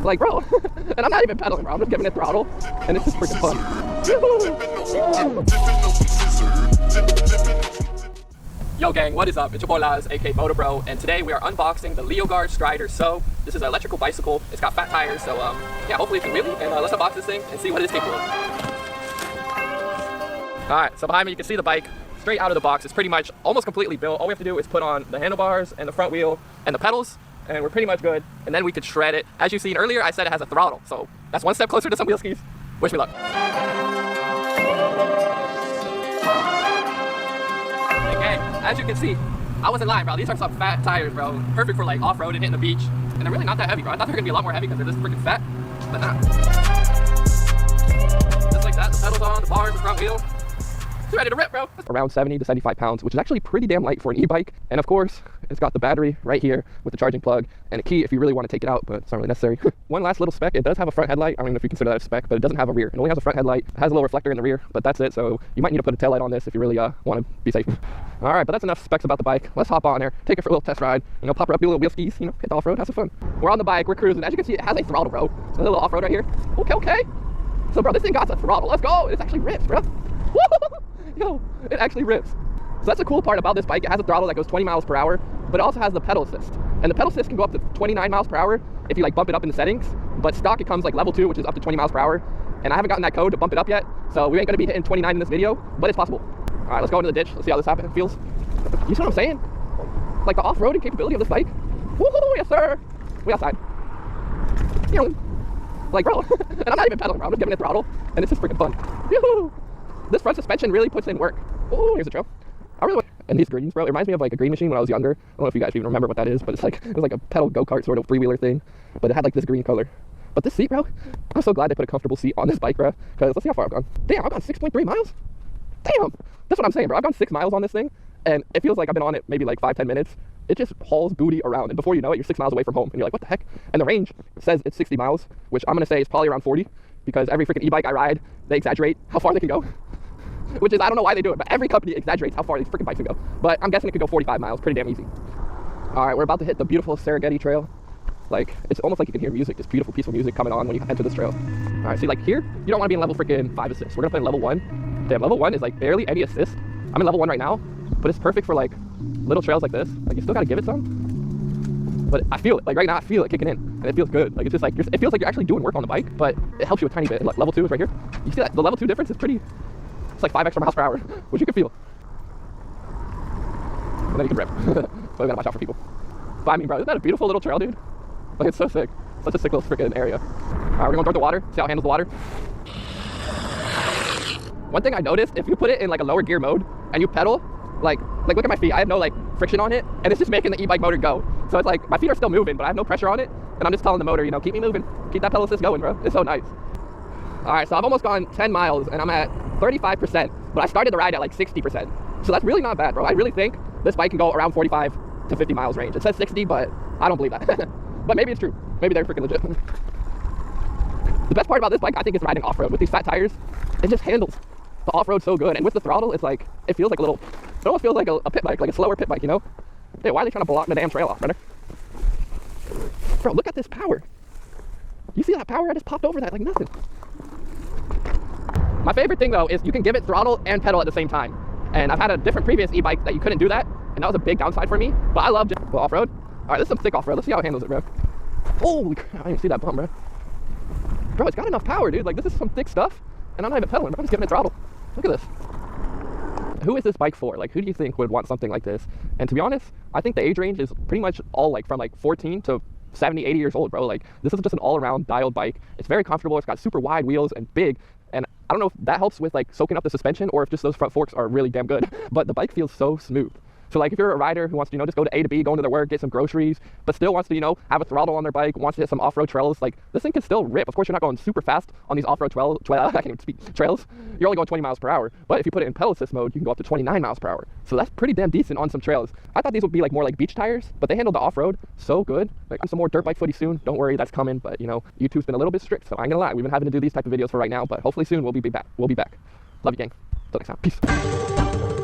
Like, bro, and I'm not even pedaling, bro. I'm just giving it throttle, and it's just freaking fun. Yo gang, what is up? It's your boy Laz, aka Motor Bro, and today we are unboxing the Leoguar Strider. So this is an electrical bicycle. It's got fat tires, so yeah, hopefully it can wheelie, and let's unbox this thing and see what it is capable of. Alright, so behind me you can see the bike straight out of the box. It's pretty much almost completely built. All we have to do is put on the handlebars and the front wheel and the pedals, and we're pretty much good, and then we could shred it. As you've seen earlier, I said it has a throttle, so that's one step closer to some wheel skis. Wish me luck. Okay, as you can see, I wasn't lying, bro. These are some fat tires, bro. Perfect for like off-road and hitting the beach. And they're really not that heavy, bro. I thought they were gonna be a lot more heavy because they're just freaking fat, but nah. Just like that, the pedals on, the bars, the front wheel. It's ready to rip, bro. Around 70 to 75 pounds, which is actually pretty damn light for an e-bike. And of course, it's got the battery right here with the charging plug and a key if you really want to take it out, but it's not really necessary. One last little spec, it does have a front headlight. I don't know if you consider that a spec, but it doesn't have a rear. It only has a front headlight. It has a little reflector in the rear, but that's it. So you might need to put a taillight on this if you really want to be safe. All right, but that's enough specs about the bike. Let's hop on there, take it for a little test ride, pop her up, do a little wheel skis, hit the off-road, have some fun. We're on the bike, we're cruising. As you can see, it has a throttle, bro. A little off-road right here. Okay. So, bro, this thing got a throttle. Let's go. It actually rips, bro. Yo, it actually rips. So that's the cool part about this bike. It has a throttle that goes 20 miles per hour, but it also has the pedal assist. And the pedal assist can go up to 29 miles per hour if you like bump it up in the settings. But stock, it comes like level 2, which is up to 20 miles per hour. And I haven't gotten that code to bump it up yet, so we ain't gonna be hitting 29 in this video, but it's possible. All right, let's go into the ditch. Let's see how this feels. You see what I'm saying? Like the off-roading capability of this bike. Woohoo, yes sir. We outside. Like, bro, and I'm not even pedaling, bro. I'm just giving it throttle, and it's just freaking fun. Yoo-hoo. This front suspension really puts in work. Oh, here's the trail. I really like, and these greens, bro, it reminds me of like a green machine when I was younger. I don't know if you guys even remember what that is, but it was like a pedal go-kart sort of three-wheeler thing, but it had like this green color. But this seat, bro, I'm so glad they put a comfortable seat on this bike, bro, because let's see how far I've gone. Damn, I've gone 6.3 miles. Damn, that's what I'm saying, bro. I've gone 6 miles on this thing, and it feels like I've been on it maybe like 5-10 minutes. It just hauls booty around, and before you know it, you're 6 miles away from home, and you're like, what the heck? And the range says it's 60 miles, which I'm gonna say is probably around 40, because every freaking e-bike I ride, they exaggerate how far they can go. Which is, I don't know why they do it, but every company exaggerates how far these freaking bikes can go. But I'm guessing it could go 45 miles, pretty damn easy. All right, we're about to hit the beautiful Serengeti Trail. Like, it's almost like you can hear music, this beautiful, peaceful music coming on when you enter this trail. All right, see, like here, you don't want to be in level freaking 5 assist. We're gonna play in level 1. Damn, level 1 is like barely any assist. I'm in level 1 right now, but it's perfect for like little trails like this. Like, you still gotta give it some. But I feel it, like right now I feel it kicking in, and it feels good. Like, it's just like, it feels like you're actually doing work on the bike, but it helps you a tiny bit. Like, level 2 is right here. You see that? The level 2 difference is pretty. It's like 5 extra miles per hour, which you can feel. And then you can rip. So we gotta watch out for people. But I mean, bro, isn't that a beautiful little trail, dude? Like, it's so sick. Such a sick little freaking area. Alright, we're gonna throw the water, see how it handles the water. One thing I noticed, if you put it in like a lower gear mode and you pedal, like look at my feet. I have no like friction on it, and it's just making the e-bike motor go. So it's like my feet are still moving, but I have no pressure on it, and I'm just telling the motor, keep me moving, keep that pedal assist going, bro. It's so nice. All right, so I've almost gone 10 miles, and I'm at 35%, but I started the ride at like 60%. So that's really not bad, bro. I really think this bike can go around 45 to 50 miles range. It says 60, but I don't believe that. But maybe it's true. Maybe they're freaking legit. The best part about this bike, I think, is riding off-road. With these fat tires, it just handles the off-road so good. And with the throttle, it's like, it feels like a little, it almost feels like a pit bike, like a slower pit bike, Hey, why are they trying to block the damn trail off, brother? Bro, look at this power. You see that power? I just popped over that like nothing. My favorite thing though is you can give it throttle and pedal at the same time. And I've had a different previous e-bike that you couldn't do that, and that was a big downside for me. But I love just off-road. All right, this is some thick off-road. Let's see how it handles it, bro. Holy crap, I didn't even see that bump, bro. Bro, it's got enough power, dude. Like, this is some thick stuff, and I'm not even pedaling, bro. I'm just giving it throttle. Look at this. Who is this bike for? Like, who do you think would want something like this? And to be honest, I think the age range is pretty much all like from like 14 to 70, 80 years old, bro. Like, this is just an all-around dialed bike. It's very comfortable. It's got super wide wheels and big. And I don't know if that helps with like soaking up the suspension or if just those front forks are really damn good. But the bike feels so smooth. So like if you're a rider who wants to, just go to A to B, go into their work, get some groceries, but still wants to, have a throttle on their bike, wants to hit some off-road trails, like this thing can still rip. Of course, you're not going super fast on these off-road I can't even speak, trails. You're only going 20 miles per hour. But if you put it in pedal assist mode, you can go up to 29 miles per hour. So that's pretty damn decent on some trails. I thought these would be like more like beach tires, but they handled the off-road so good. Like, I'm some more dirt bike footy soon. Don't worry, that's coming. But YouTube's been a little bit strict, so I ain't gonna lie. We've been having to do these type of videos for right now, but hopefully soon we'll be back. Love you, gang. Till next time. Peace.